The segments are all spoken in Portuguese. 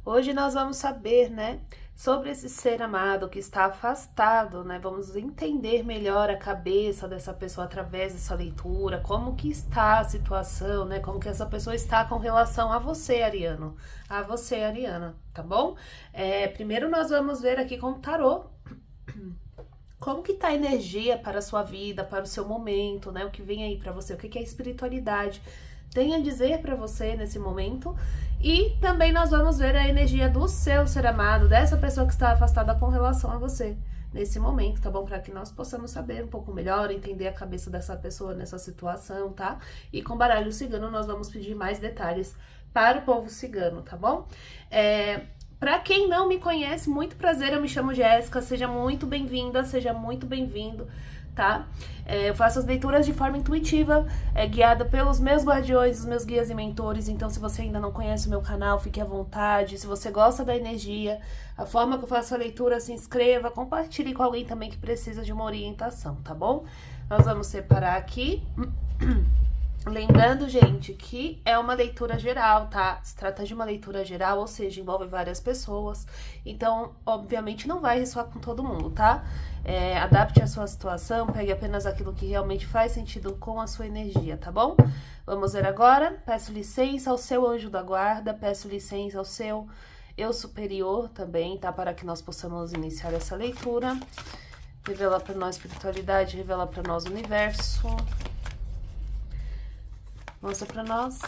Hoje nós vamos saber, né, sobre esse ser amado que está afastado, né? Vamos entender melhor a cabeça dessa pessoa através dessa leitura, como que está a situação, né? Como que essa pessoa está com relação a você, Ariano, a você, Ariana, tá bom? Primeiro nós vamos ver aqui com o tarô como que tá a energia para a sua vida, para o seu momento, né? O que vem aí para você, o que que a espiritualidade tem a dizer para você nesse momento. E também nós vamos ver a energia do seu ser amado, dessa pessoa que está afastada com relação a você nesse momento, tá bom? Para que nós possamos saber um pouco melhor, entender a cabeça dessa pessoa nessa situação, tá? E com baralho cigano nós vamos pedir mais detalhes para o povo cigano, tá bom? Para quem não me conhece, muito prazer, eu me chamo Jéssica, seja muito bem-vinda, seja muito bem-vindo, tá? Eu faço as leituras de forma intuitiva, guiada pelos meus guardiões, os meus guias e mentores, então se você ainda não conhece o meu canal, fique à vontade, se você gosta da energia, a forma que eu faço a leitura, se inscreva, compartilhe com alguém também que precisa de uma orientação, tá bom? Nós vamos separar aqui... Lembrando, gente, que é uma leitura geral, tá? Se trata de uma leitura geral, ou seja, envolve várias pessoas. Então, obviamente, não vai ressoar com todo mundo, tá? Adapte a sua situação, pegue apenas aquilo que realmente faz sentido com a sua energia, tá bom? Vamos ver agora. Peço licença ao seu anjo da guarda, peço licença ao seu eu superior também, tá? Para que nós possamos iniciar essa leitura. Revela para nós espiritualidade, revela para nós universo. Mostra pra nós.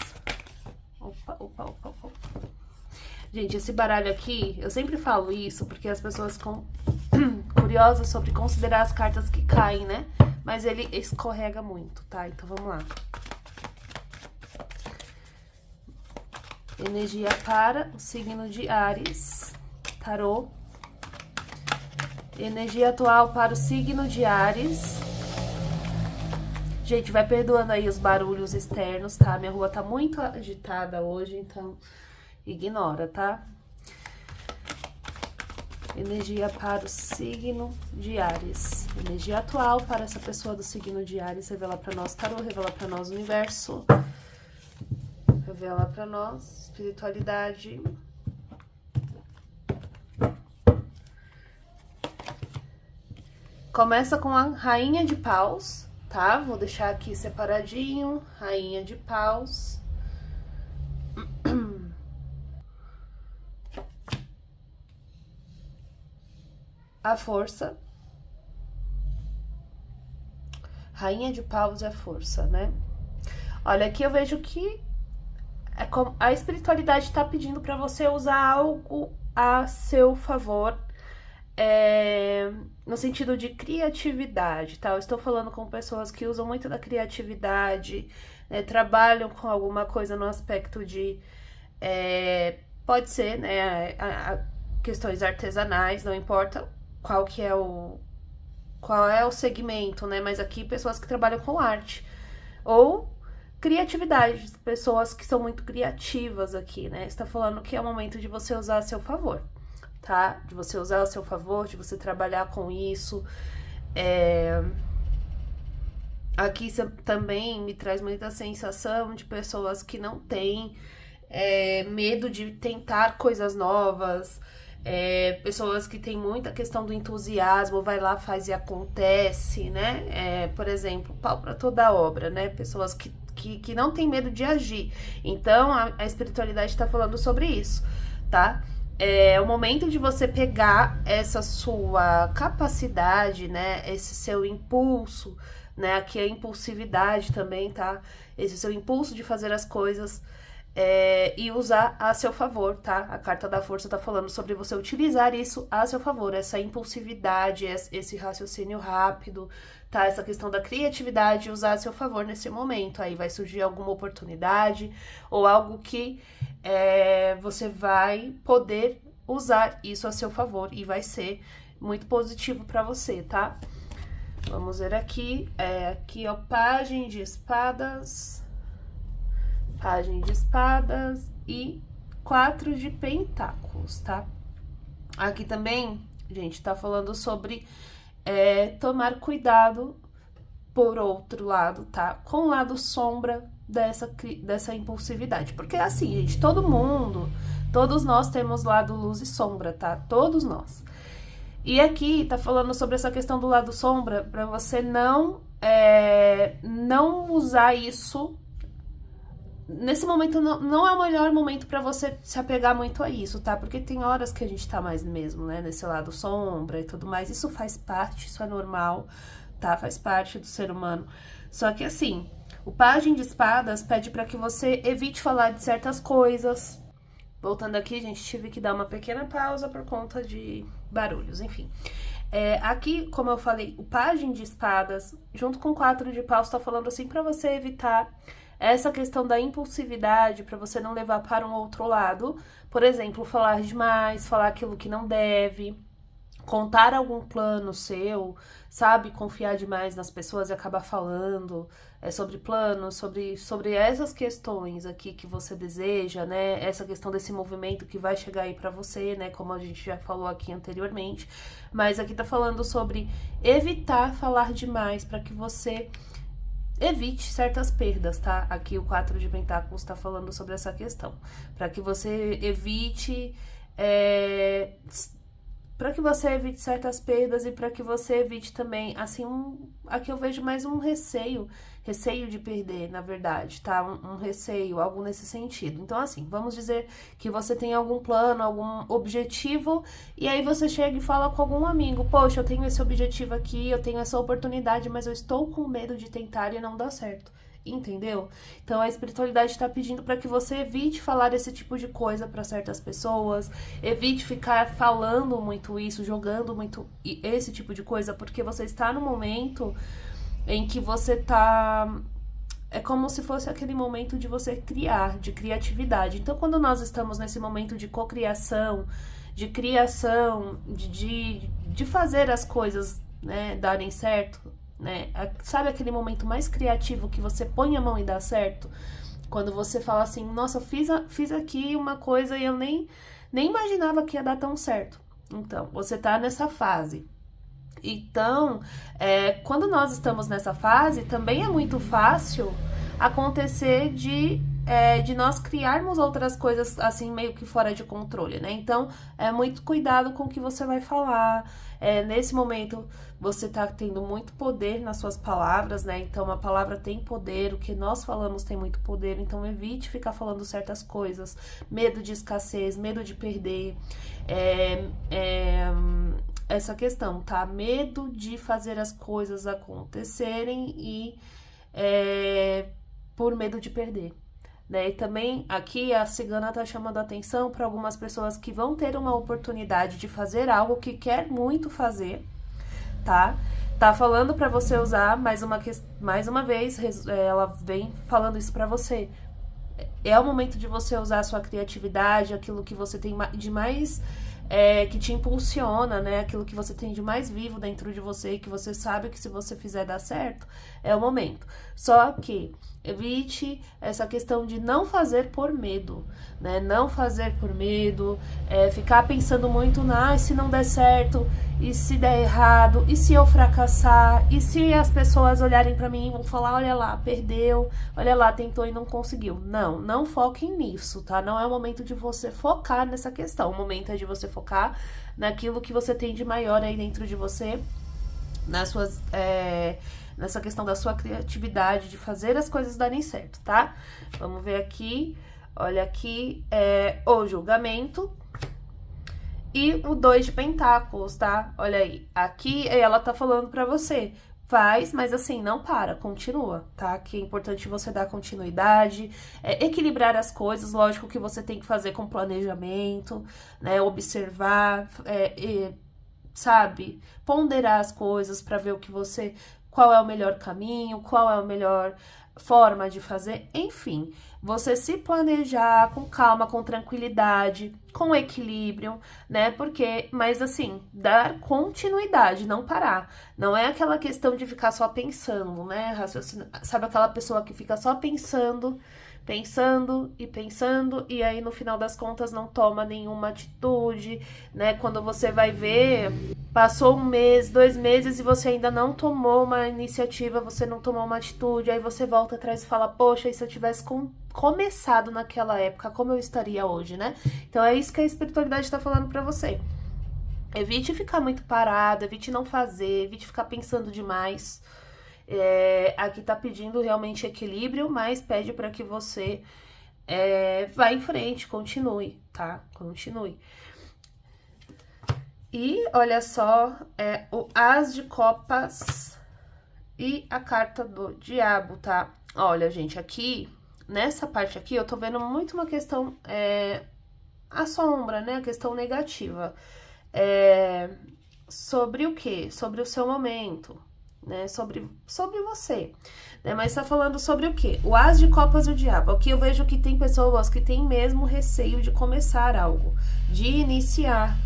Opa. Gente, esse baralho aqui, eu sempre falo isso porque as pessoas ficam curiosas sobre considerar as cartas que caem, né? Mas ele escorrega muito, tá? Então vamos lá. Energia para o signo de Áries. Tarô. Energia atual para o signo de Áries. Gente, vai perdoando aí os barulhos externos, tá? Minha rua tá muito agitada hoje, então ignora, tá? Energia para o signo de Áries. Energia atual para essa pessoa do signo de Áries. Revela pra nós tarô, revela pra nós universo. Revela pra nós espiritualidade. Começa com a Rainha de Paus. Tá? Vou deixar aqui separadinho, Rainha de Paus. A força. Rainha de Paus é força, né? Olha, aqui eu vejo que a espiritualidade tá pedindo pra você usar algo a seu favor. No sentido de criatividade, tá? Eu estou falando com pessoas que usam muito da criatividade, né? Trabalham com alguma coisa no aspecto de... pode ser, né? Questões artesanais, não importa qual é o segmento, né? Mas aqui pessoas que trabalham com arte. Ou criatividade, pessoas que são muito criativas aqui, né? Está falando que é o momento de você usar a seu favor. Tá? De você usar a seu favor, de você trabalhar com isso. Aqui também me traz muita sensação de pessoas que não têm medo de tentar coisas novas, pessoas que têm muita questão do entusiasmo, vai lá, faz e acontece, né? Por exemplo, pau para toda obra, né? Pessoas que não têm medo de agir. Então, a espiritualidade está falando sobre isso, tá? É o momento de você pegar essa sua capacidade, né? Esse seu impulso, né? Aqui é a impulsividade também, tá? Esse seu impulso de fazer as coisas e usar a seu favor, tá? A carta da força tá falando sobre você utilizar isso a seu favor, essa impulsividade, esse raciocínio rápido, tá? Essa questão da criatividade, usar a seu favor nesse momento. Aí vai surgir alguma oportunidade ou algo que você vai poder usar isso a seu favor e vai ser muito positivo para você, tá? Vamos ver aqui. Aqui, ó, Pagem de Espadas. Pagem de Espadas e 4 de Pentáculos, tá? Aqui também, gente, tá falando sobre tomar cuidado, por outro lado, tá? Com o lado sombra dessa impulsividade. Porque assim, gente, todo mundo Todos nós temos lado luz e sombra, tá? Todos nós. E aqui tá falando sobre essa questão do lado sombra, para você não usar isso. Nesse momento não é o melhor momento para você se apegar muito a isso, tá? Porque tem horas que a gente tá mais mesmo, né? Nesse lado sombra e tudo mais. Isso faz parte, isso é normal, tá? Faz parte do ser humano. Só que assim, o Pajem de Espadas pede para que você evite falar de certas coisas. Voltando aqui, gente, tive que dar uma pequena pausa por conta de barulhos, enfim. Aqui, como eu falei, o Pajem de Espadas, junto com o 4 de Paus, tá falando assim para você evitar essa questão da impulsividade, para você não levar para um outro lado. Por exemplo, falar demais, falar aquilo que não deve, contar algum plano seu, sabe? Confiar demais nas pessoas e acabar falando sobre planos, sobre essas questões aqui que você deseja, né? Essa questão desse movimento que vai chegar aí pra você, né? Como a gente já falou aqui anteriormente. Mas aqui tá falando sobre evitar falar demais para que você evite certas perdas, tá? Aqui o 4 de Pentáculos tá falando sobre essa questão. Para que você evite... para que você evite certas perdas e para que você evite também, assim, aqui eu vejo mais um receio de perder, na verdade, tá? Um receio, algo nesse sentido. Então, assim, vamos dizer que você tem algum plano, algum objetivo, e aí você chega e fala com algum amigo, poxa, eu tenho esse objetivo aqui, eu tenho essa oportunidade, mas eu estou com medo de tentar e não dá certo. Entendeu? Então a espiritualidade está pedindo para que você evite falar esse tipo de coisa para certas pessoas, evite ficar falando muito isso, jogando muito esse tipo de coisa, porque você está no momento em que você tá... É como se fosse aquele momento de você criar, de criatividade. Então, quando nós estamos nesse momento de cocriação, de criação, de fazer as coisas, né, darem certo, né? Sabe aquele momento mais criativo que você põe a mão e dá certo? Quando você fala assim, nossa, fiz aqui uma coisa e eu nem imaginava que ia dar tão certo. Então, você tá nessa fase. Então, quando nós estamos nessa fase, também é muito fácil acontecer de nós criarmos outras coisas assim meio que fora de controle, né? Então, muito cuidado com o que você vai falar. Nesse momento, você tá tendo muito poder nas suas palavras, né? Então, a palavra tem poder, o que nós falamos tem muito poder, então evite ficar falando certas coisas. Medo de escassez, medo de perder, essa questão, tá? Medo de fazer as coisas acontecerem e por medo de perder, né? E também aqui a cigana tá chamando a atenção para algumas pessoas que vão ter uma oportunidade de fazer algo que quer muito fazer, tá? Tá falando para você usar mais uma vez, ela vem falando isso para você. É o momento de você usar a sua criatividade, aquilo que você tem de mais que te impulsiona, né? Aquilo que você tem de mais vivo dentro de você e que você sabe que se você fizer dar certo, é o momento. Só que evite essa questão de não fazer por medo, né? Não fazer por medo, ficar pensando muito se não der certo, e se der errado, e se eu fracassar, e se as pessoas olharem pra mim e vão falar, olha lá, perdeu, olha lá, tentou e não conseguiu. Não foquem nisso, tá? Não é o momento de você focar nessa questão, o momento é de você focar naquilo que você tem de maior aí dentro de você, nas suas... nessa questão da sua criatividade, de fazer as coisas darem certo, tá? Vamos ver aqui, olha aqui, o julgamento e o 2 de pentáculos, tá? Olha aí, aqui ela tá falando pra você, faz, mas assim, não para, continua, tá? Que é importante você dar continuidade, equilibrar as coisas, lógico que você tem que fazer com planejamento, né? Observar, sabe? Ponderar as coisas pra ver qual é o melhor caminho, qual é a melhor forma de fazer, enfim, você se planejar com calma, com tranquilidade, com equilíbrio, né? Mas assim, dar continuidade, não parar. Não é aquela questão de ficar só pensando, né? Sabe aquela pessoa que fica só pensando e aí no final das contas não toma nenhuma atitude, né? Quando você vai ver, passou 1 mês, 2 meses e você ainda não tomou uma iniciativa, você não tomou uma atitude, aí você volta atrás e fala, poxa, e se eu tivesse começado naquela época, como eu estaria hoje, né? Então é isso que a espiritualidade tá falando pra você. Evite ficar muito parado, evite não fazer, evite ficar pensando demais. Aqui tá pedindo realmente equilíbrio, mas pede para que você vá em frente, continue, tá? Continue. E olha só, o As de Copas e a carta do Diabo, tá? Olha, gente, aqui, nessa parte aqui, eu tô vendo muito uma questão, a sombra, né? A questão negativa. Sobre o quê? Sobre o seu momento, né? Sobre você, né? Mas tá falando sobre o quê? O As de Copas e o Diabo. Aqui eu vejo que tem pessoas que têm mesmo receio de começar algo, de iniciar,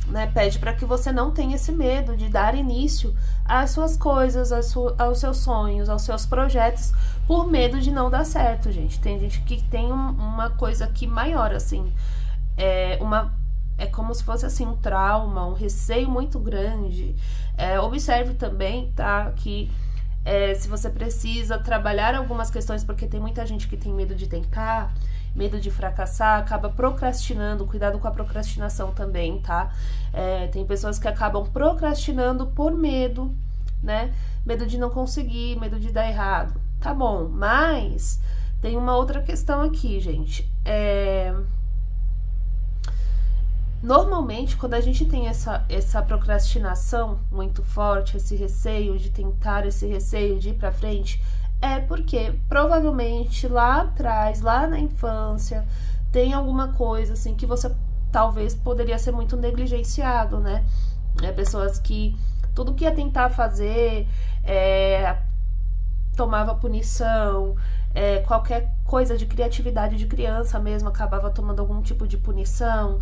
né? Pede para que você não tenha esse medo de dar início às suas coisas, aos seus sonhos, aos seus projetos, por medo de não dar certo, gente. Tem gente que tem uma coisa aqui maior, assim, é como se fosse assim um trauma, um receio muito grande. Observe também, tá, que se você precisa trabalhar algumas questões, porque tem muita gente que tem medo de tentar, medo de fracassar, acaba procrastinando. Cuidado com a procrastinação também, tá? Tem pessoas que acabam procrastinando por medo, né? Medo de não conseguir, medo de dar errado. Tá bom, mas tem uma outra questão aqui, gente. Normalmente, quando a gente tem essa procrastinação muito forte, esse receio de tentar, esse receio de ir pra frente, é porque provavelmente lá atrás, lá na infância, tem alguma coisa assim que você talvez poderia ser muito negligenciado, né? Pessoas que tudo que ia tentar fazer tomava punição, qualquer coisa de criatividade de criança mesmo acabava tomando algum tipo de punição,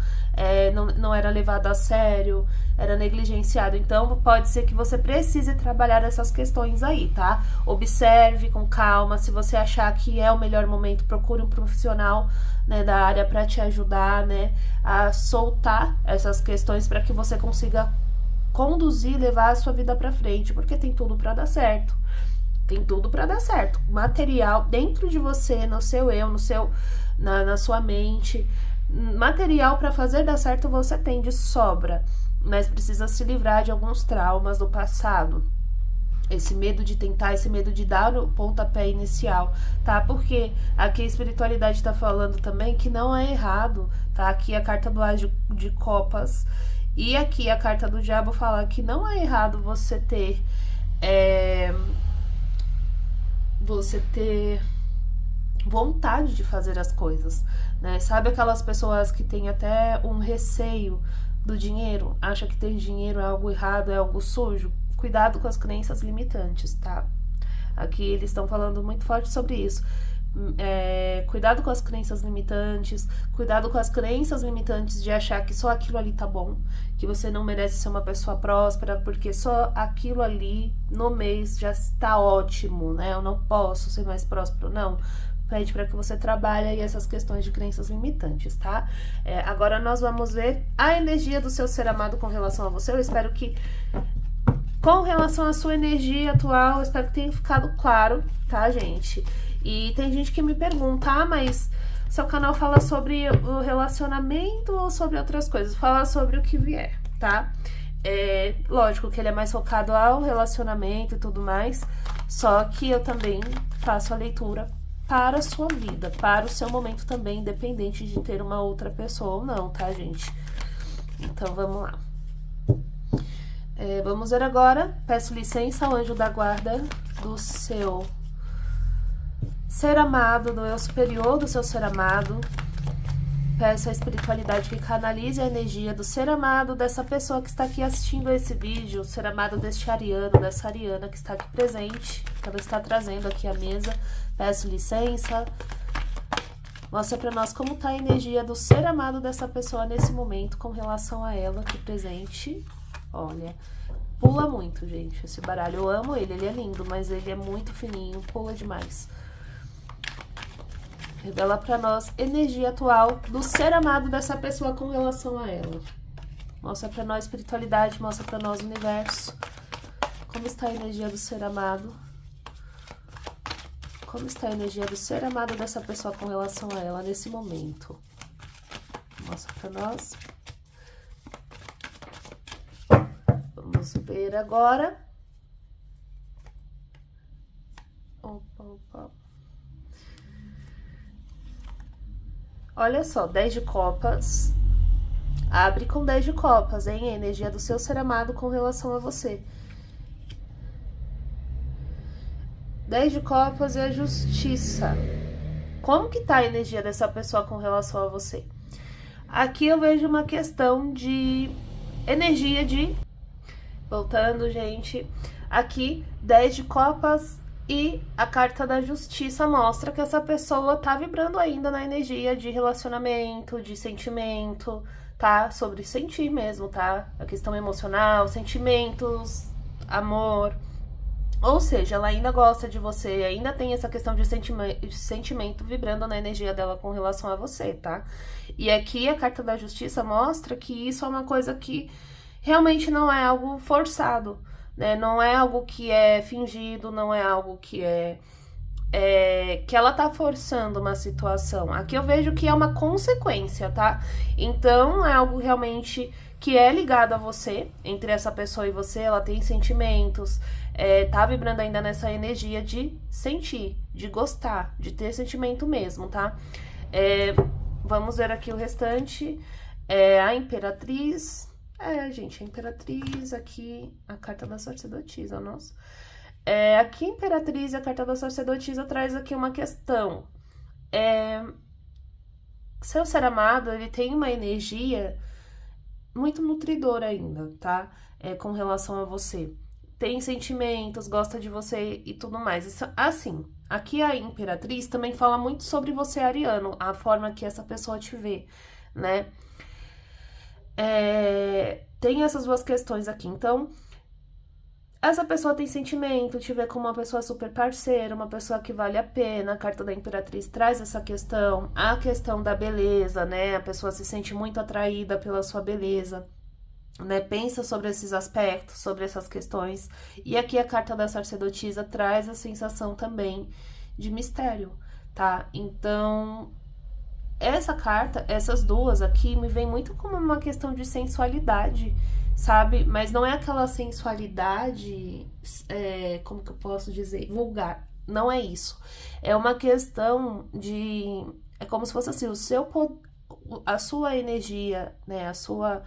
não era levado a sério, era negligenciado. Então pode ser que você precise trabalhar essas questões aí, tá? Observe com calma. Se você achar que é o melhor momento, procure um profissional, né, da área para te ajudar, né, a soltar essas questões para que você consiga conduzir, levar a sua vida para frente, porque tem tudo para dar certo. Tem tudo para dar certo. Material dentro de você, no seu eu, na sua mente. Material para fazer dar certo você tem de sobra, mas precisa se livrar de alguns traumas do passado. Esse medo de tentar, esse medo de dar o pontapé inicial, tá? Porque aqui a espiritualidade tá falando também que não é errado, tá? Aqui a carta do As de Copas e aqui a carta do Diabo fala que não é errado você ter vontade de fazer as coisas, né? Sabe aquelas pessoas que têm até um receio do dinheiro, acha que ter dinheiro é algo errado, é algo sujo? Cuidado com as crenças limitantes, tá? Aqui eles estão falando muito forte sobre isso. Cuidado com as crenças limitantes, cuidado com as crenças limitantes de achar que só aquilo ali tá bom, que você não merece ser uma pessoa próspera, porque só aquilo ali no mês já está ótimo, né? Eu não posso ser mais próspero, não. Pede para que você trabalhe aí essas questões de crenças limitantes, tá? Agora nós vamos ver a energia do seu ser amado com relação a você. Eu espero que com relação à sua energia atual, eu espero que tenha ficado claro, tá, gente? E tem gente que me pergunta, mas seu canal fala sobre o relacionamento ou sobre outras coisas? Fala sobre o que vier, tá? Lógico que ele é mais focado ao relacionamento e tudo mais, só que eu também faço a leitura para a sua vida, para o seu momento também, independente de ter uma outra pessoa ou não, tá, gente? Então, vamos lá. Vamos ver agora. Peço licença ao anjo da guarda do seu ser amado, do eu superior do seu ser amado. Peço à espiritualidade que canalize a energia do ser amado dessa pessoa que está aqui assistindo esse vídeo, o ser amado deste ariano, dessa ariana que está aqui presente, que ela está trazendo aqui à mesa. Peço licença. Mostra pra nós como tá a energia do ser amado dessa pessoa nesse momento com relação a ela aqui presente. Olha, pula muito, gente, esse baralho. Eu amo ele é lindo, mas ele é muito fininho, pula demais. Revela pra nós energia atual do ser amado dessa pessoa com relação a ela. Mostra pra nós espiritualidade, mostra pra nós universo. Como está a energia do ser amado como está a energia do ser amado dessa pessoa com relação a ela nesse momento. Mostra pra nós. Vamos ver agora. Opa, opa. Olha só, 10 de copas. Abre com 10 de copas, hein? A energia do seu ser amado com relação a você. 10 de copas e a justiça. Como que tá a energia dessa pessoa com relação a você? Aqui eu vejo uma questão de energia de... Voltando, gente. Aqui, 10 de copas e a carta da justiça mostra que essa pessoa tá vibrando ainda na energia de relacionamento, de sentimento, tá? Sobre sentir mesmo, tá? A questão emocional, sentimentos, amor. Ou seja, ela ainda gosta de você, ainda tem essa questão de sentimento vibrando na energia dela com relação a você, tá? E aqui a carta da justiça mostra que isso é uma coisa que realmente não é algo forçado, né? Não é algo que é fingido, não é algo que que ela tá forçando uma situação. Aqui eu vejo que é uma consequência, tá? Então é algo realmente que é ligado a você, entre essa pessoa e você, ela tem sentimentos, tá vibrando ainda nessa energia de sentir, de gostar, de ter sentimento mesmo, tá? Vamos ver aqui o restante. A Imperatriz. Gente, a Imperatriz aqui, a carta da sacerdotisa, nossa. Aqui a Imperatriz e a carta da sacerdotisa traz aqui uma questão. Seu ser amado, ele tem uma energia muito nutridora ainda, tá? Com relação a você. Tem sentimentos, gosta de você e tudo mais. Isso, assim, aqui a Imperatriz também fala muito sobre você, ariano, a forma que essa pessoa te vê, né? Tem essas duas questões aqui. Então, essa pessoa tem sentimento, te vê como uma pessoa super parceira, uma pessoa que vale a pena. A carta da Imperatriz traz essa questão, a questão da beleza, né? A pessoa se sente muito atraída pela sua beleza, né? Pensa sobre esses aspectos, sobre essas questões. E aqui a carta da sacerdotisa traz a sensação também de mistério, tá? Então, essa carta, essas duas aqui, me vem muito como uma questão de sensualidade, sabe? Mas não é aquela sensualidade, como que eu posso dizer? Vulgar. Não é isso. É uma questão de... É como se fosse assim, a sua energia, né? A sua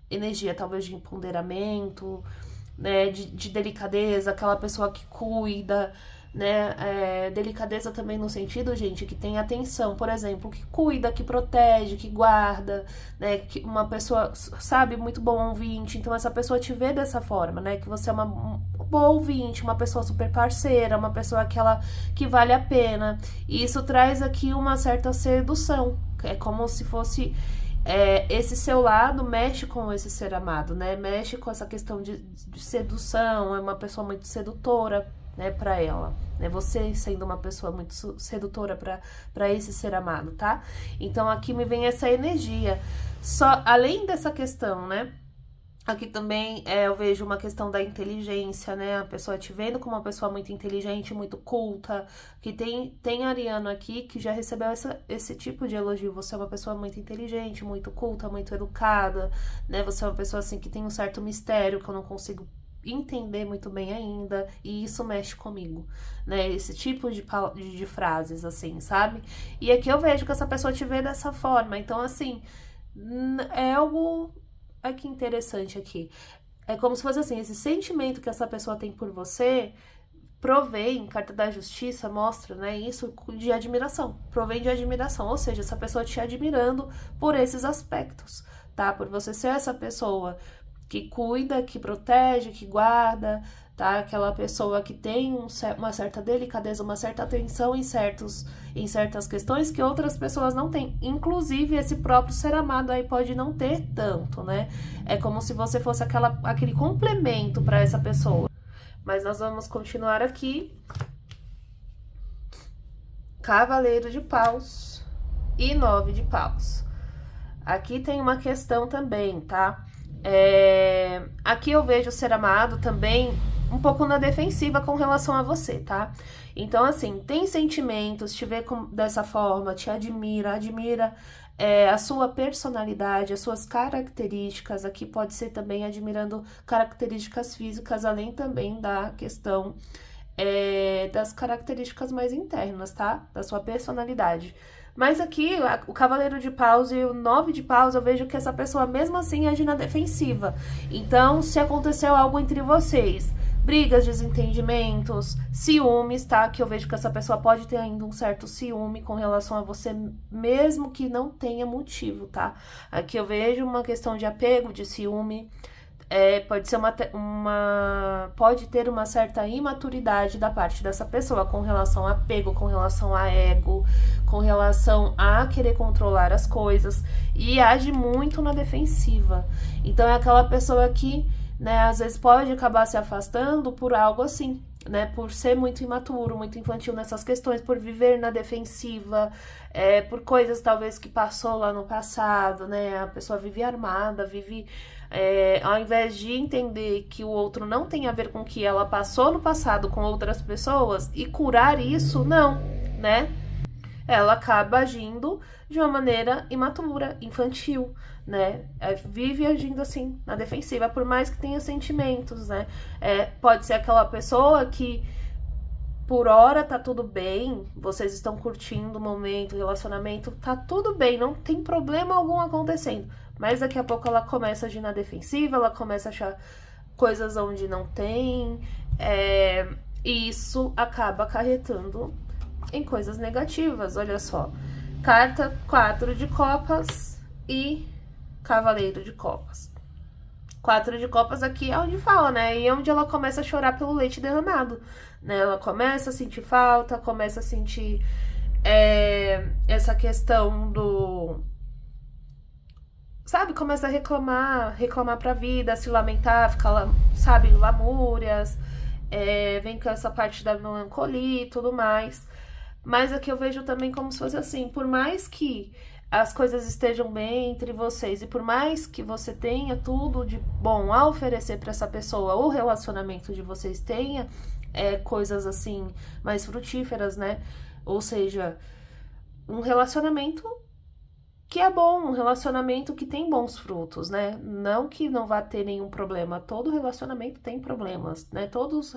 energia, talvez, de empoderamento, né? De delicadeza, aquela pessoa que cuida, né? Delicadeza também no sentido, gente, que tem atenção, por exemplo, que cuida, que protege, que guarda, né? Que uma pessoa, sabe, muito bom ouvinte. Então essa pessoa te vê dessa forma, né? Que você é uma boa ouvinte, uma pessoa super parceira, uma pessoa que vale a pena. E isso traz aqui uma certa sedução. É como se fosse... esse seu lado mexe com esse ser amado, né? Mexe com essa questão de sedução, é uma pessoa muito sedutora, né, para ela, né? Você sendo uma pessoa muito sedutora para esse ser amado, tá? Então aqui me vem essa energia. Só além dessa questão, né? Aqui também eu vejo uma questão da inteligência, né? A pessoa te vendo como uma pessoa muito inteligente, muito culta, que tem ariano aqui que já recebeu esse tipo de elogio. Você é uma pessoa muito inteligente, muito culta, muito educada, né? Você é uma pessoa assim que tem um certo mistério que eu não consigo entender muito bem ainda, e isso mexe comigo, né? Esse tipo de frases, assim, sabe? E aqui eu vejo que essa pessoa te vê dessa forma. Então, assim, é algo... Olha que interessante aqui. É como se fosse assim, esse sentimento que essa pessoa tem por você provém, carta da justiça mostra, né, isso de admiração, provém de admiração, ou seja, essa pessoa te admirando por esses aspectos, tá? Por você ser essa pessoa que cuida, que protege, que guarda, tá? Aquela pessoa que tem uma certa delicadeza, uma certa atenção em certas questões que outras pessoas não têm. Inclusive, esse próprio ser amado aí pode não ter tanto, né? É como se você fosse aquele complemento para essa pessoa. Mas nós vamos continuar aqui. Cavaleiro de Paus e 9 de Paus. Aqui tem uma questão também, tá? Aqui eu vejo o ser amado também um pouco na defensiva com relação a você, tá? Então, assim, tem sentimentos, te vê dessa forma, te admira a sua personalidade, as suas características. Aqui pode ser também admirando características físicas, além também da questão das características mais internas, tá? Da sua personalidade. Mas aqui, o Cavaleiro de Paus e o 9 de Paus, eu vejo que essa pessoa mesmo assim age na defensiva. Então, se aconteceu algo entre vocês, brigas, desentendimentos, ciúmes, tá? Que eu vejo que essa pessoa pode ter ainda um certo ciúme com relação a você, mesmo que não tenha motivo, tá? Aqui eu vejo uma questão de apego, de ciúme. Pode ser pode ter uma certa imaturidade da parte dessa pessoa com relação a apego, com relação a ego, com relação a querer controlar as coisas, e age muito na defensiva. Então é aquela pessoa que, né, às vezes pode acabar se afastando por algo assim, né, por ser muito imaturo, muito infantil nessas questões, por viver na defensiva, por coisas talvez que passou lá no passado, né, a pessoa vive armada, vive, ao invés de entender que o outro não tem a ver com o que ela passou no passado com outras pessoas e curar isso, não, né, ela acaba agindo de uma maneira imatura, infantil, né? Vive agindo assim, na defensiva, por mais que tenha sentimentos, né? Pode ser aquela pessoa que, por hora, tá tudo bem, vocês estão curtindo o momento, o relacionamento, tá tudo bem, não tem problema algum acontecendo. Mas daqui a pouco ela começa a agir na defensiva, ela começa a achar coisas onde não tem, e isso acaba acarretando em coisas negativas. Olha só, carta 4 de copas e Cavaleiro de Copas. 4 de Copas aqui é onde fala, né? E é onde ela começa a chorar pelo leite derramado, né? Ela começa a sentir falta, começa a sentir essa questão do... Sabe? Começa a reclamar pra vida, se lamentar, ficar, sabe, lamúrias, vem com essa parte da melancolia e tudo mais. Mas aqui eu vejo também como se fosse assim, por mais que as coisas estejam bem entre vocês e por mais que você tenha tudo de bom a oferecer para essa pessoa, o relacionamento de vocês tenha coisas assim mais frutíferas, né? Ou seja, um relacionamento que é bom, um relacionamento que tem bons frutos, né? Não que não vá ter nenhum problema, todo relacionamento tem problemas, né? Todos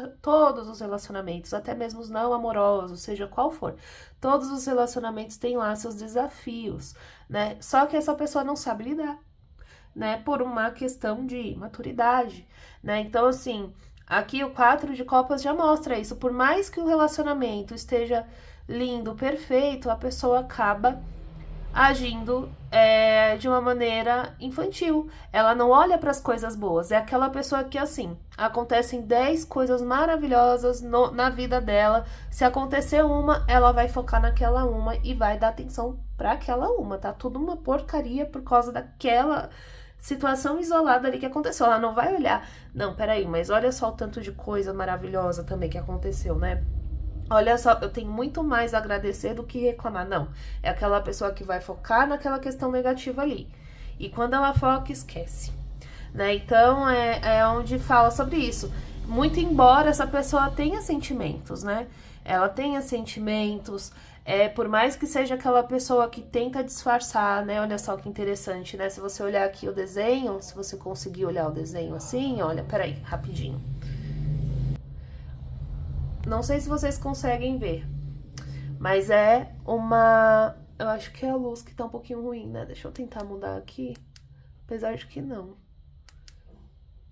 os relacionamentos, até mesmo os não amorosos, seja qual for, todos os relacionamentos têm lá seus desafios, né? Só que essa pessoa não sabe lidar, né? Por uma questão de maturidade, né? Então, assim, aqui o 4 de copas já mostra isso. Por mais que o relacionamento esteja lindo, perfeito, a pessoa acaba agindo de uma maneira infantil. Ela não olha para as coisas boas. É aquela pessoa que, assim, acontecem 10 coisas maravilhosas na vida dela. Se acontecer uma, ela vai focar naquela uma e vai dar atenção para aquela uma. Tá tudo uma porcaria por causa daquela situação isolada ali que aconteceu. Ela não vai olhar, não, peraí, mas olha só o tanto de coisa maravilhosa também que aconteceu, né? Olha só, eu tenho muito mais a agradecer do que reclamar. Não, é aquela pessoa que vai focar naquela questão negativa ali. E quando ela foca, esquece, né? Então, é onde fala sobre isso. Muito embora essa pessoa tenha sentimentos, né? Ela tenha sentimentos, por mais que seja aquela pessoa que tenta disfarçar, né? Olha só que interessante, né? Se você olhar aqui o desenho, se você conseguir olhar o desenho assim, olha, peraí, rapidinho. Não sei se vocês conseguem ver, mas é uma... Eu acho que é a luz que tá um pouquinho ruim, né? Deixa eu tentar mudar aqui, apesar de que não.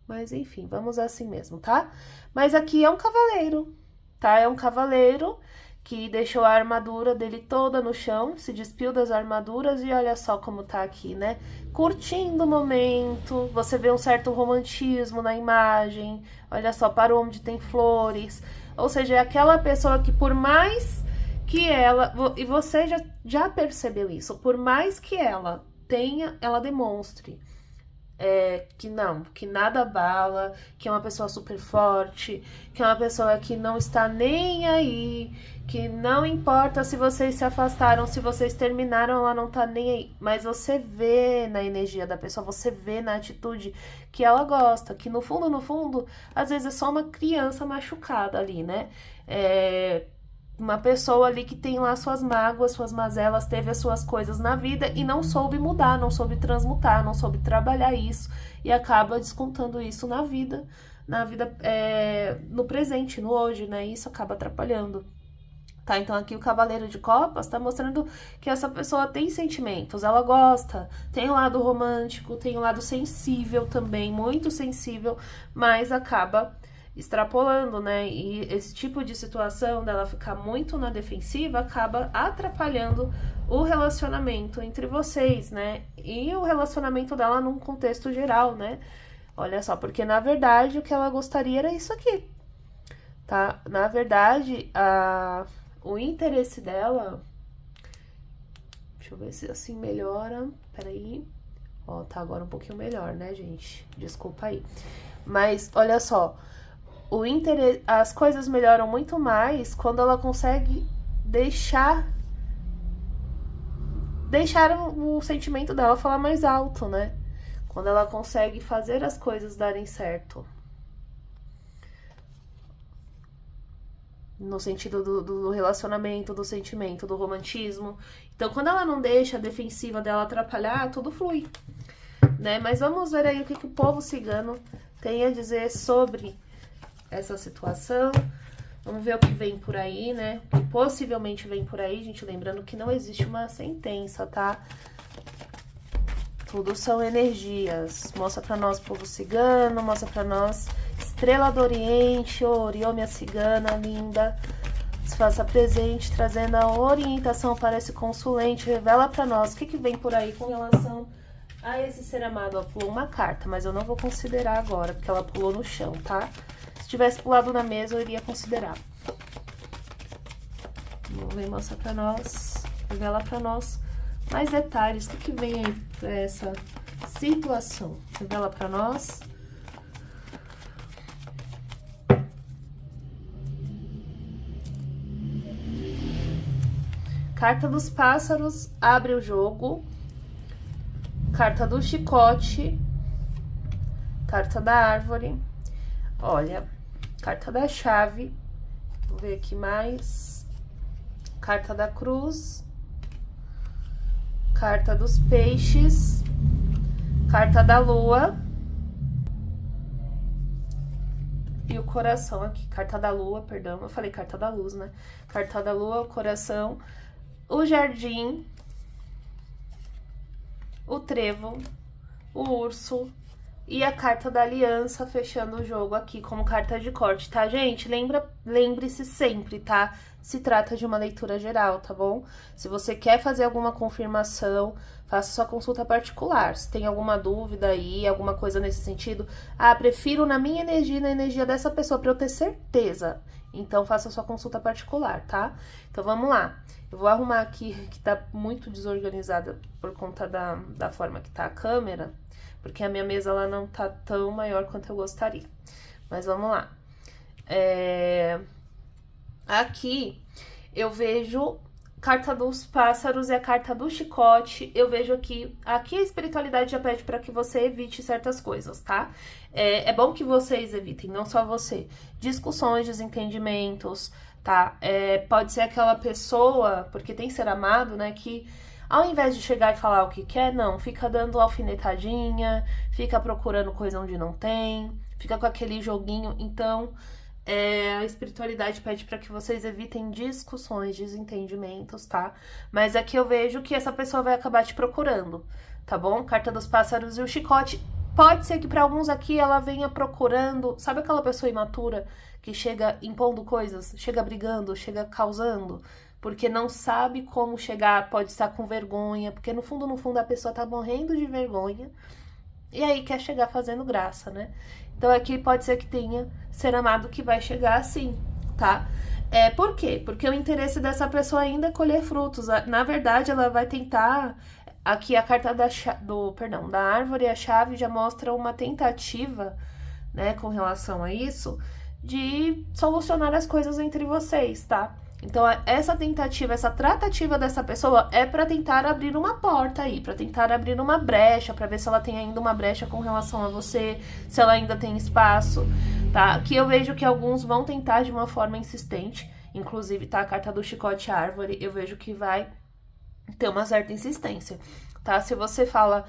Mas enfim, vamos assim mesmo, tá? Mas aqui é um cavaleiro, tá? É um cavaleiro que deixou a armadura dele toda no chão, se despiu das armaduras e olha só como tá aqui, né? Curtindo o momento, você vê um certo romantismo na imagem, olha só, para onde tem flores... Ou seja, é aquela pessoa que por mais que ela... E você já percebeu isso. Por mais que ela demonstre que não, que nada abala, que é uma pessoa super forte, que é uma pessoa que não está nem aí, que não importa se vocês se afastaram, se vocês terminaram, ela não tá nem aí. Mas você vê na energia da pessoa, você vê na atitude que ela gosta, que no fundo, às vezes é só uma criança machucada ali, né? Uma pessoa ali que tem lá suas mágoas, suas mazelas, teve as suas coisas na vida e não soube mudar, não soube transmutar, não soube trabalhar isso e acaba descontando isso na vida, no presente, no hoje, né? Isso acaba atrapalhando. Tá, então aqui o Cavaleiro de Copas tá mostrando que essa pessoa tem sentimentos, ela gosta, tem o lado romântico, tem o lado sensível também, muito sensível, mas acaba extrapolando, né? E esse tipo de situação dela ficar muito na defensiva acaba atrapalhando o relacionamento entre vocês, né? E o relacionamento dela num contexto geral, né? Olha só, porque na verdade o que ela gostaria era isso aqui, tá? Na verdade, o interesse dela... Deixa eu ver se assim melhora. Peraí. Ó, tá agora um pouquinho melhor, né, gente? Desculpa aí. Mas, olha só. As coisas melhoram muito mais quando ela consegue deixar o sentimento dela falar mais alto, né? Quando ela consegue fazer as coisas darem certo. No sentido do relacionamento, do sentimento, do romantismo. Então, quando ela não deixa a defensiva dela atrapalhar, tudo flui, né? Mas vamos ver aí o que o povo cigano tem a dizer sobre essa situação. Vamos ver o que vem por aí, né? O que possivelmente vem por aí, gente, lembrando que não existe uma sentença, tá? Tudo são energias. Mostra pra nós, povo cigano, mostra pra nós, Estrela do Oriente, Oriô, minha cigana linda, se faça presente, trazendo a orientação para esse consulente, revela pra nós o que vem por aí com relação a esse ser amado. Ela pulou uma carta, mas eu não vou considerar agora, porque ela pulou no chão, tá? Se tivesse pulado na mesa, eu iria considerar. Vamos ver, mostra pra nós, revela pra nós mais detalhes. O que vem aí pra essa situação? Revela pra nós. Carta dos pássaros, abre o jogo. Carta do chicote. Carta da árvore. Olha, carta da chave. Vou ver aqui mais. Carta da cruz. Carta dos peixes. Carta da lua. E o coração aqui. Carta da lua, perdão. Eu falei carta da luz, né? Carta da lua, o coração. O jardim. O trevo. O urso. E a carta da aliança fechando o jogo aqui como carta de corte, tá, gente? Lembre-se sempre, tá? Se trata de uma leitura geral, tá bom? Se você quer fazer alguma confirmação, faça sua consulta particular. Se tem alguma dúvida aí, alguma coisa nesse sentido, prefiro na minha energia e na energia dessa pessoa pra eu ter certeza. Então, faça sua consulta particular, tá? Então, vamos lá. Eu vou arrumar aqui, que tá muito desorganizada por conta da forma que tá a câmera, porque a minha mesa, ela não tá tão maior quanto eu gostaria. Mas vamos lá. Aqui, eu vejo carta dos pássaros e a carta do chicote. Eu vejo aqui a espiritualidade já pede para que você evite certas coisas, tá? É bom que vocês evitem, não só você. Discussões, desentendimentos, tá? Pode ser aquela pessoa, porque tem ser amado, né, que ao invés de chegar e falar o que quer, não, fica dando alfinetadinha, fica procurando coisa onde não tem, fica com aquele joguinho. Então, a espiritualidade pede para que vocês evitem discussões, desentendimentos, tá? Mas aqui eu vejo que essa pessoa vai acabar te procurando, tá bom? Carta dos pássaros e o chicote. Pode ser que para alguns aqui ela venha procurando, sabe aquela pessoa imatura que chega impondo coisas, chega brigando, chega causando, porque não sabe como chegar, pode estar com vergonha, porque no fundo a pessoa tá morrendo de vergonha e aí quer chegar fazendo graça, né? Então aqui pode ser que tenha ser amado que vai chegar assim, tá? Por quê? Porque o interesse dessa pessoa ainda é colher frutos. Na verdade, ela vai tentar aqui a carta da árvore e a chave já mostra uma tentativa, né, com relação a isso, de solucionar as coisas entre vocês, tá? Então, essa tentativa, essa tratativa dessa pessoa é para tentar abrir uma porta aí, para tentar abrir uma brecha, para ver se ela tem ainda uma brecha com relação a você, se ela ainda tem espaço, tá? Aqui eu vejo que alguns vão tentar de uma forma insistente, inclusive, tá? A carta do chicote árvore, eu vejo que vai ter uma certa insistência, tá? Se você fala,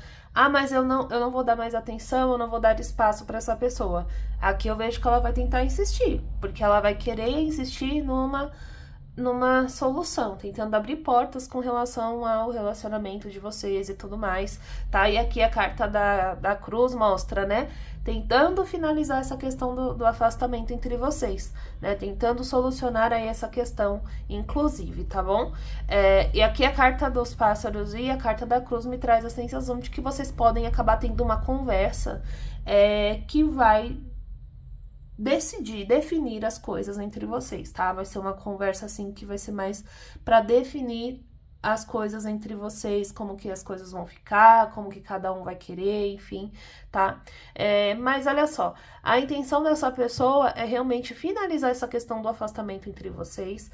mas eu não vou dar mais atenção, eu não vou dar espaço para essa pessoa. Aqui eu vejo que ela vai tentar insistir, porque ela vai querer insistir numa solução, tentando abrir portas com relação ao relacionamento de vocês e tudo mais, tá? E aqui a carta da cruz mostra, né? Tentando finalizar essa questão do afastamento entre vocês, né? Tentando solucionar aí essa questão, inclusive, tá bom? E aqui a carta dos pássaros e a carta da cruz me traz a sensação de que vocês podem acabar tendo uma conversa que vai definir as coisas entre vocês, tá? Vai ser uma conversa, assim, que vai ser mais pra definir as coisas entre vocês, como que as coisas vão ficar, como que cada um vai querer, enfim, tá? Mas olha só, a intenção dessa pessoa é realmente finalizar essa questão do afastamento entre vocês,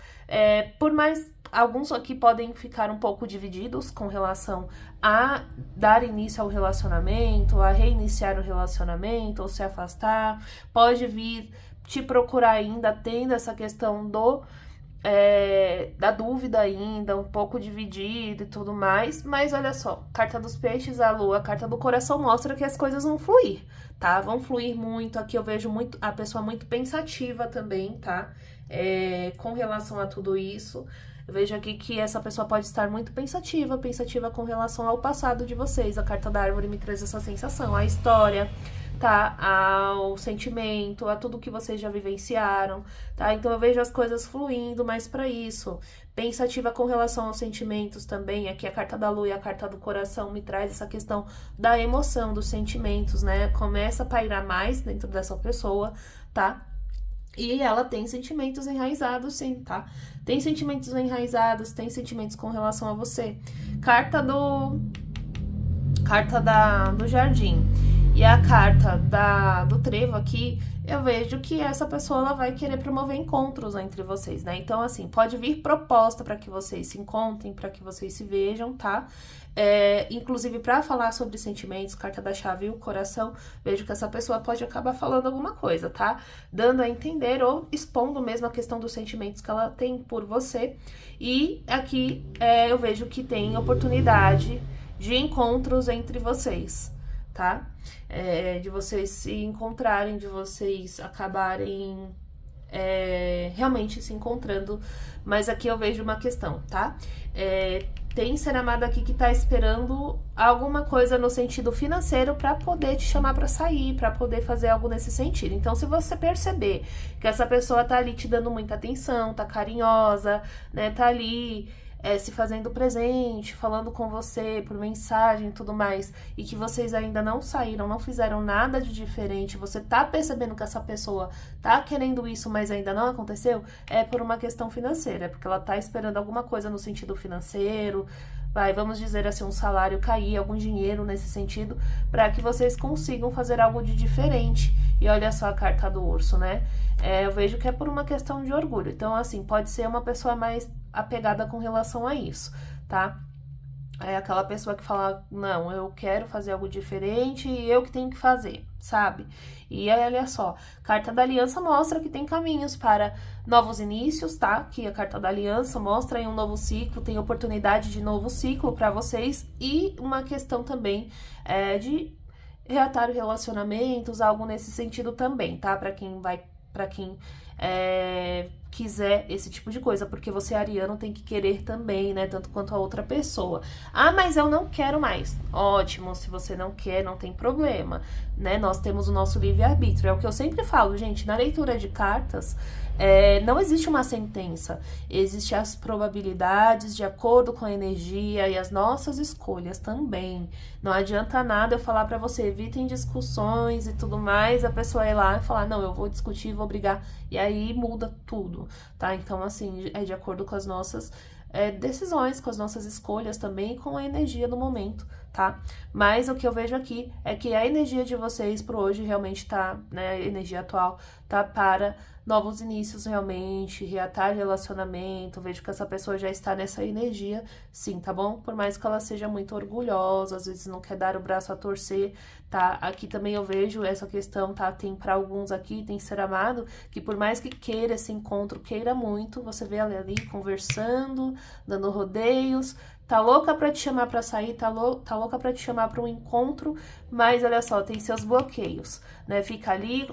por mais alguns aqui podem ficar um pouco divididos com relação a dar início ao relacionamento, a reiniciar o relacionamento ou se afastar, pode vir te procurar ainda tendo essa questão da dúvida ainda, um pouco dividido e tudo mais, mas olha só, carta dos peixes, a lua, a carta do coração mostra que as coisas vão fluir, tá? Vão fluir muito, aqui eu vejo muito a pessoa muito pensativa também, tá? Com relação a tudo isso, eu vejo aqui que essa pessoa pode estar muito pensativa com relação ao passado de vocês, a carta da árvore me traz essa sensação, a história, tá? Ao sentimento, a tudo que vocês já vivenciaram, tá? Então eu vejo as coisas fluindo mais pra isso. Pensativa com relação aos sentimentos também, aqui a carta da lua e a carta do coração me traz essa questão da emoção, dos sentimentos, né? Começa a pairar mais dentro dessa pessoa, tá? E ela tem sentimentos enraizados, sim, tá? Tem sentimentos enraizados, tem sentimentos com relação a você. Carta do jardim. E a carta do trevo aqui, eu vejo que essa pessoa ela vai querer promover encontros entre vocês, né? Então, assim, pode vir proposta para que vocês se encontrem, para que vocês se vejam, tá? Inclusive, para falar sobre sentimentos, carta da chave e o coração, vejo que essa pessoa pode acabar falando alguma coisa, tá? Dando a entender ou expondo mesmo a questão dos sentimentos que ela tem por você. E aqui eu vejo que tem oportunidade de encontros entre vocês, tá? De vocês se encontrarem, de vocês acabarem realmente se encontrando, mas aqui eu vejo uma questão, tá? Tem ser amado aqui que tá esperando alguma coisa no sentido financeiro para poder te chamar para sair, para poder fazer algo nesse sentido. Então, se você perceber que essa pessoa tá ali te dando muita atenção, tá carinhosa, né, tá ali se fazendo presente, falando com você por mensagem e tudo mais, e que vocês ainda não saíram, não fizeram nada de diferente, você tá percebendo que essa pessoa tá querendo isso, mas ainda não aconteceu, é por uma questão financeira, é porque ela tá esperando alguma coisa no sentido financeiro, vamos dizer assim, um salário cair, algum dinheiro nesse sentido, para que vocês consigam fazer algo de diferente. E olha só a carta do urso, né? Eu vejo que é por uma questão de orgulho. Então, assim, pode ser uma pessoa mais apegada com relação a isso, tá? É aquela pessoa que fala, não, eu quero fazer algo diferente e eu que tenho que fazer, sabe? E aí, olha só, carta da aliança mostra que tem caminhos para novos inícios, tá? Que a carta da aliança mostra aí um novo ciclo, tem oportunidade de novo ciclo para vocês e uma questão também de reatar relacionamentos, algo nesse sentido também, tá? Para quem quiser esse tipo de coisa, porque você, ariano, tem que querer também, né, tanto quanto a outra pessoa. Mas eu não quero mais. Ótimo, se você não quer, não tem problema, né, nós temos o nosso livre-arbítrio, é o que eu sempre falo, gente, na leitura de cartas, não existe uma sentença, existem as probabilidades de acordo com a energia e as nossas escolhas também. Não adianta nada eu falar pra você, evitem discussões e tudo mais, a pessoa ir lá e falar, não, eu vou discutir, vou brigar, e aí muda tudo, tá? Então, assim, é de acordo com as nossas decisões, com as nossas escolhas também, com a energia do momento, tá? Mas o que eu vejo aqui é que a energia de vocês pro hoje realmente tá, né, a energia atual tá para novos inícios realmente, reatar relacionamento, vejo que essa pessoa já está nessa energia, sim, tá bom? Por mais que ela seja muito orgulhosa, às vezes não quer dar o braço a torcer, tá? Aqui também eu vejo essa questão, tá? Tem para alguns aqui, tem ser amado, que por mais que queira esse encontro, queira muito, você vê ela ali conversando, dando rodeios, tá louca pra te chamar pra sair, tá louca pra te chamar pra um encontro, mas olha só, tem seus bloqueios, né? Fica ali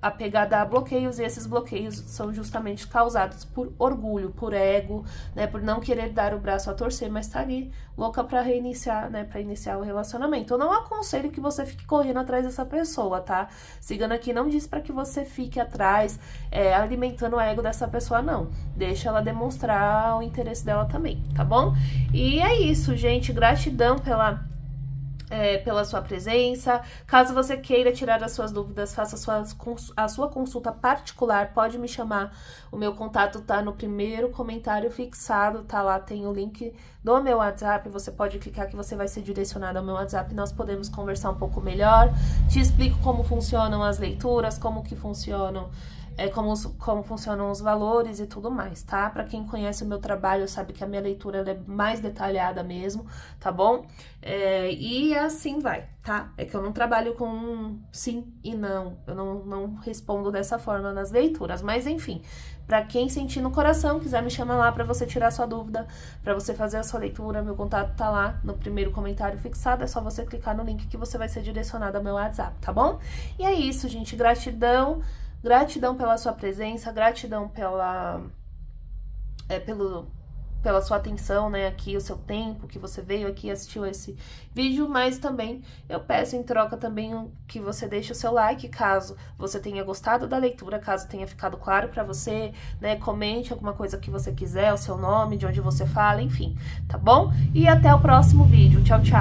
apegada a bloqueios, e esses bloqueios são justamente causados por orgulho, por ego, né, por não querer dar o braço a torcer, mas tá ali louca pra reiniciar, né, pra iniciar o relacionamento. Eu não aconselho que você fique correndo atrás dessa pessoa, tá? Cigano aqui não diz pra que você fique atrás, alimentando o ego dessa pessoa, não. Deixa ela demonstrar o interesse dela também, tá bom? E é isso, gente. Gratidão pela sua presença. Caso você queira tirar as suas dúvidas, faça a sua consulta particular, pode me chamar. O meu contato tá no primeiro comentário fixado, tá lá, tem o link do meu WhatsApp, você pode clicar que você vai ser direcionado ao meu WhatsApp e nós podemos conversar um pouco melhor. Te explico como funcionam as leituras, como que funcionam como funcionam os valores e tudo mais, tá? Pra quem conhece o meu trabalho sabe que a minha leitura é mais detalhada mesmo, tá bom? E assim vai, tá? É que eu não trabalho com sim e não, eu não respondo dessa forma nas leituras, mas enfim, pra quem sentir no coração, quiser me chamar lá pra você tirar sua dúvida, pra você fazer a sua leitura, meu contato tá lá no primeiro comentário fixado, é só você clicar no link que você vai ser direcionado ao meu WhatsApp, tá bom? E é isso, gente, gratidão pela sua presença, gratidão pela sua atenção, né, aqui, o seu tempo que você veio aqui e assistiu esse vídeo, mas também eu peço em troca também que você deixe o seu like, caso você tenha gostado da leitura, caso tenha ficado claro pra você, né, comente alguma coisa que você quiser, o seu nome, de onde você fala, enfim, tá bom? E até o próximo vídeo, tchau, tchau!